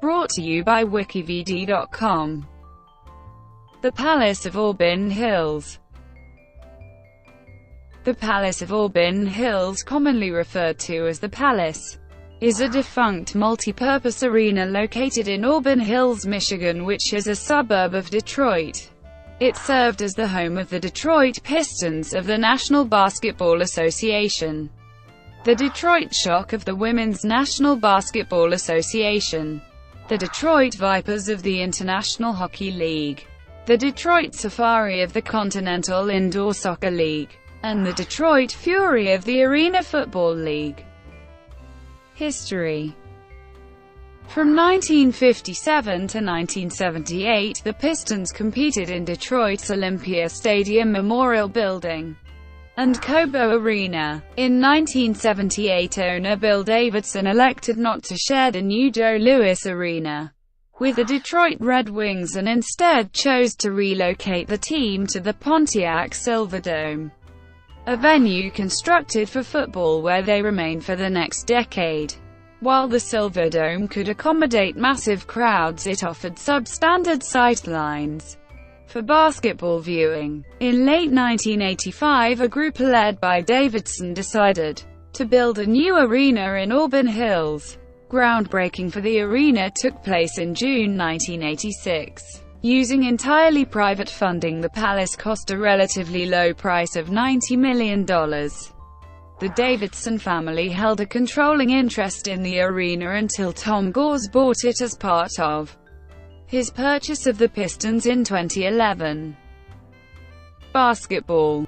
Brought to you by WikiVidi.com. The Palace of Auburn Hills. The Palace of Auburn Hills, commonly referred to as the Palace, is a defunct multi-purpose arena located in Auburn Hills, Michigan, which is a suburb of Detroit. It served as the home of the Detroit Pistons of the National Basketball Association, the Detroit Shock of the Women's National Basketball Association, the Detroit Vipers of the International Hockey League, the Detroit Safari of the Continental Indoor Soccer League, and the Detroit Fury of the Arena Football League. History. From 1957 to 1978, the Pistons competed in Detroit's Olympia Stadium Memorial Building and Cobo Arena. In 1978, owner Bill Davidson elected not to share the new Joe Louis Arena with the Detroit Red Wings and instead chose to relocate the team to the Pontiac Silverdome, a venue constructed for football where they remained for the next decade. While the Silverdome could accommodate massive crowds, it offered substandard sightlines for basketball viewing. In late 1985, a group led by Davidson decided to build a new arena in Auburn Hills. Groundbreaking for the arena took place in June 1986. Using entirely private funding, the Palace cost a relatively low price of $90 million. The Davidson family held a controlling interest in the arena until Tom Gores bought it as part of his purchase of the Pistons in 2011. Basketball.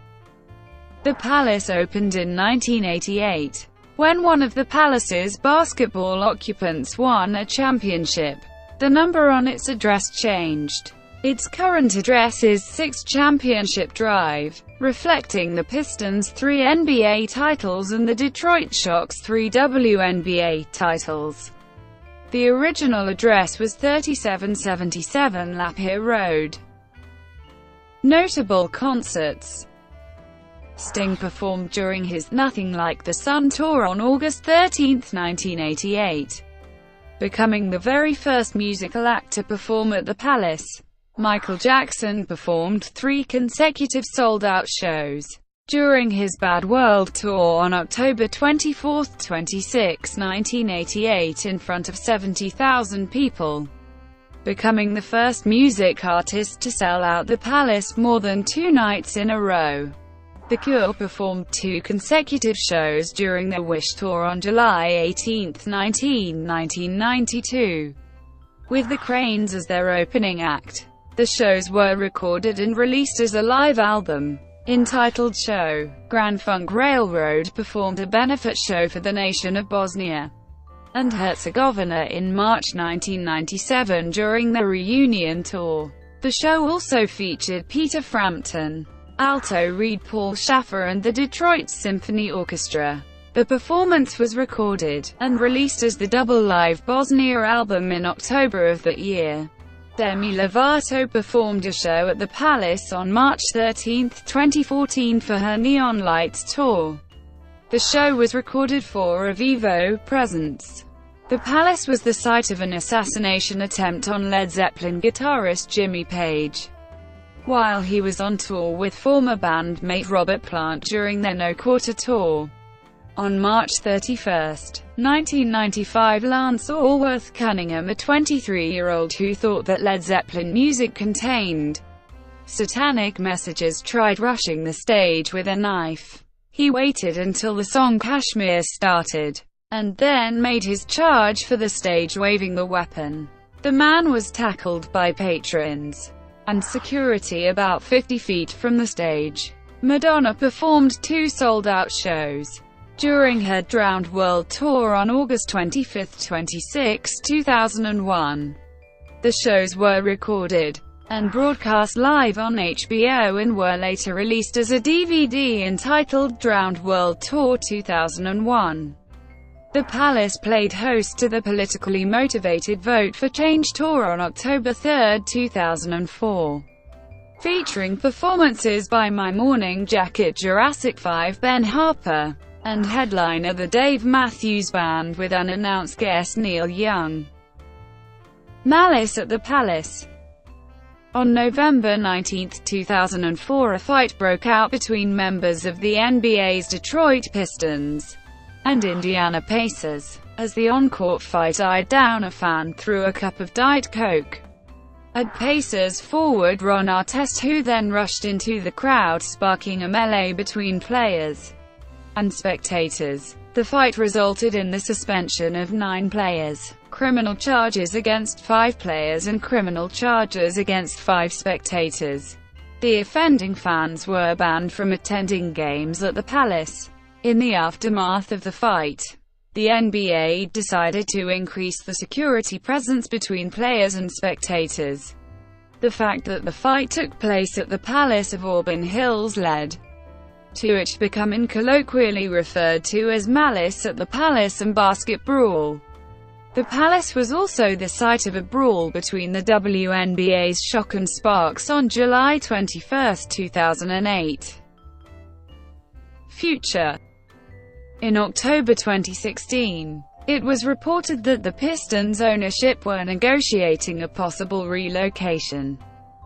The Palace opened in 1988, when one of the Palace's basketball occupants won a championship. The number on its address changed. Its current address is 6 Championship Drive, reflecting the Pistons' 3 NBA titles and the Detroit Shock's 3 WNBA titles. The original address was 3777 Lapeer Road. Notable concerts. Sting performed during his Nothing Like the Sun tour on August 13, 1988, becoming the very first musical act to perform at the Palace. Michael Jackson performed 3 consecutive sold-out shows during his Bad World tour on October 24–26, 1988 in front of 70,000 people, becoming the first music artist to sell out the Palace more than 2 nights in a row. The Cure performed 2 consecutive shows during their Wish tour on July 18, 1992, with the Cranes as their opening act. The shows were recorded and released as a live album entitled Show. Grand Funk Railroad performed a benefit show for the nation of Bosnia and Herzegovina in March 1997 during their reunion tour. The show also featured Peter Frampton, alto reed Paul Schaffer and the Detroit Symphony Orchestra. The performance was recorded and released as the double live Bosnia album in October of that year. Demi Lovato performed a show at the Palace on March 13, 2014 for her Neon Lights tour. The show was recorded for a Vivo presence. The Palace was the site of an assassination attempt on Led Zeppelin guitarist Jimmy Page while he was on tour with former bandmate Robert Plant during their No Quarter tour. On March 31, 1995, Lance Allworth Cunningham, a 23-year-old who thought that Led Zeppelin music contained satanic messages, tried rushing the stage with a knife. He waited until the song Kashmir started, and then made his charge for the stage waving the weapon. The man was tackled by patrons and security about 50 feet from the stage. Madonna performed 2 sold-out shows during her Drowned World Tour on August 25–26, 2001. The shows were recorded and broadcast live on HBO and were later released as a DVD entitled Drowned World Tour 2001. The Palace played host to the politically motivated Vote for Change tour on October 3, 2004. Featuring performances by My Morning Jacket, Jurassic 5, Ben Harper, and headliner the Dave Matthews Band with unannounced guest Neil Young. Malice at the Palace. On November 19, 2004, a fight broke out between members of the NBA's Detroit Pistons and Indiana Pacers. As the on-court fight died down, a fan threw a cup of Diet Coke at Pacers forward Ron Artest, who then rushed into the crowd, sparking a melee between players and spectators. The fight resulted in the suspension of 9 players, criminal charges against 5 players and criminal charges against 5 spectators. The offending fans were banned from attending games at the Palace. In the aftermath of the fight, the NBA decided to increase the security presence between players and spectators. The fact that the fight took place at the Palace of Auburn Hills led to it becoming colloquially referred to as Malice at the Palace and Basket Brawl. The Palace was also the site of a brawl between the WNBA's Shock and Sparks on July 21, 2008. Future. In October 2016, it was reported that the Pistons' ownership were negotiating a possible relocation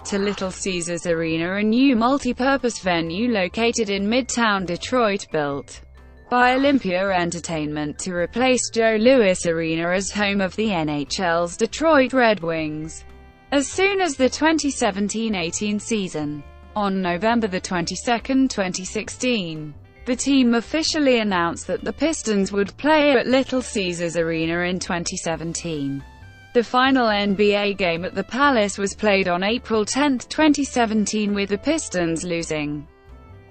to Little Caesars Arena, a new multi-purpose venue located in Midtown Detroit built by Olympia Entertainment to replace Joe Louis Arena as home of the NHL's Detroit Red Wings as soon as the 2017-18 season. On November 22, 2016, the team officially announced that the Pistons would play at Little Caesars Arena in 2017. The final NBA game at the Palace was played on April 10, 2017, with the Pistons losing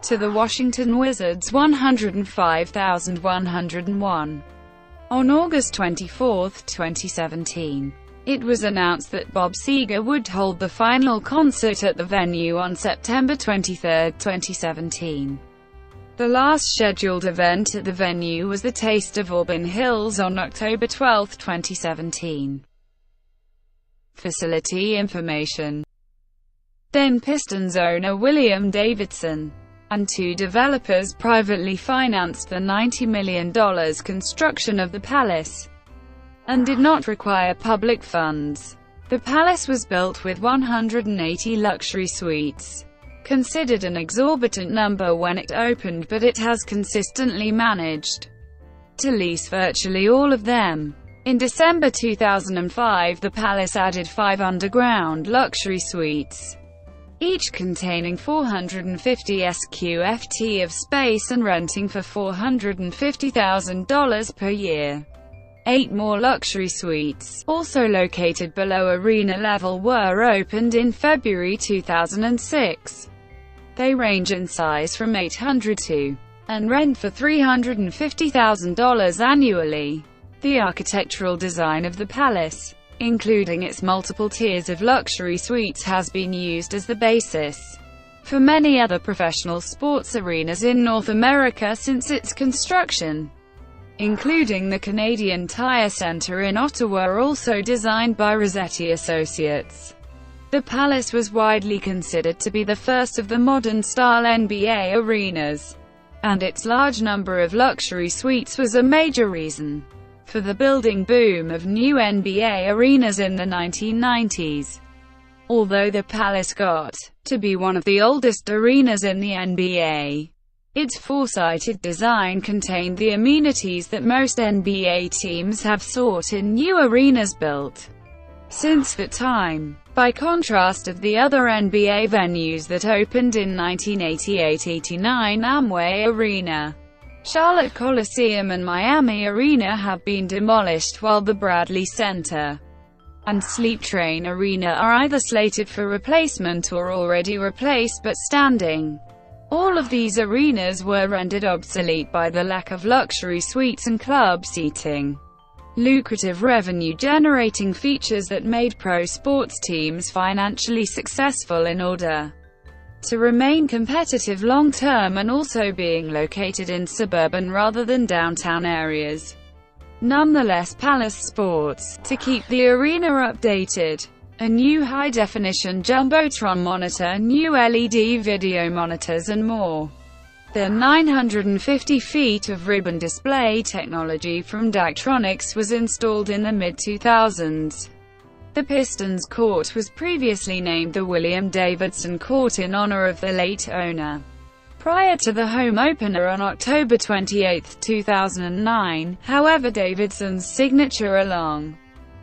to the Washington Wizards 105,101. On August 24, 2017, it was announced that Bob Seger would hold the final concert at the venue on September 23, 2017. The last scheduled event at the venue was the Taste of Auburn Hills on October 12, 2017. Facility information. Then Pistons owner William Davidson and 2 developers privately financed the $90 million construction of the Palace and did not require public funds. The Palace was built with 180 luxury suites, considered an exorbitant number when it opened, but it has consistently managed to lease virtually all of them. In December 2005, the Palace added 5 underground luxury suites, each containing 450 sqft of space and renting for $450,000 per year. 8 more luxury suites, also located below arena level, were opened in February 2006. They range in size from 800 to and rent for $350,000 annually. The architectural design of the Palace, including its multiple tiers of luxury suites, has been used as the basis for many other professional sports arenas in North America since its construction, including the Canadian Tire Centre in Ottawa, also designed by Rossetti Associates. The Palace was widely considered to be the first of the modern-style NBA arenas, and its large number of luxury suites was a major reason for the building boom of new NBA arenas in the 1990s. Although the Palace got to be one of the oldest arenas in the NBA, its four-sided design contained the amenities that most NBA teams have sought in new arenas built since that time. By contrast of the other NBA venues that opened in 1988-89, Amway Arena, Charlotte Coliseum and Miami Arena have been demolished, while the Bradley Center and Sleep Train Arena are either slated for replacement or already replaced but standing. All of these arenas were rendered obsolete by the lack of luxury suites and club seating, lucrative revenue-generating features that made pro sports teams financially successful in order to remain competitive long-term, and also being located in suburban rather than downtown areas. Nonetheless, Palace sports to keep the arena updated. A new high-definition jumbotron monitor, new LED video monitors and more than 950 feet of ribbon display technology from Daktronics was installed in the mid-2000s. The Pistons Court was previously named the William Davidson Court in honor of the late owner. Prior to the home opener on October 28, 2009, however, Davidson's signature along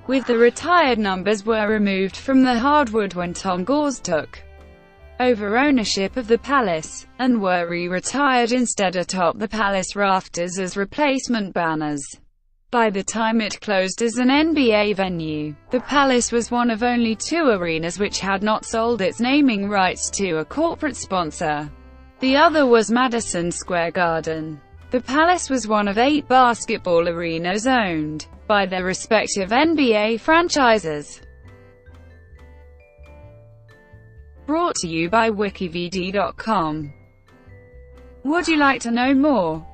with the retired numbers were removed from the hardwood when Tom Gores took over ownership of the Palace, and were re-retired instead atop the Palace rafters as replacement banners. By the time it closed as an NBA venue, the Palace was one of only 2 arenas which had not sold its naming rights to a corporate sponsor. The other was Madison Square Garden. The Palace was one of 8 basketball arenas owned by their respective NBA franchises. Brought to you by WikiVidi.com. Would you like to know more?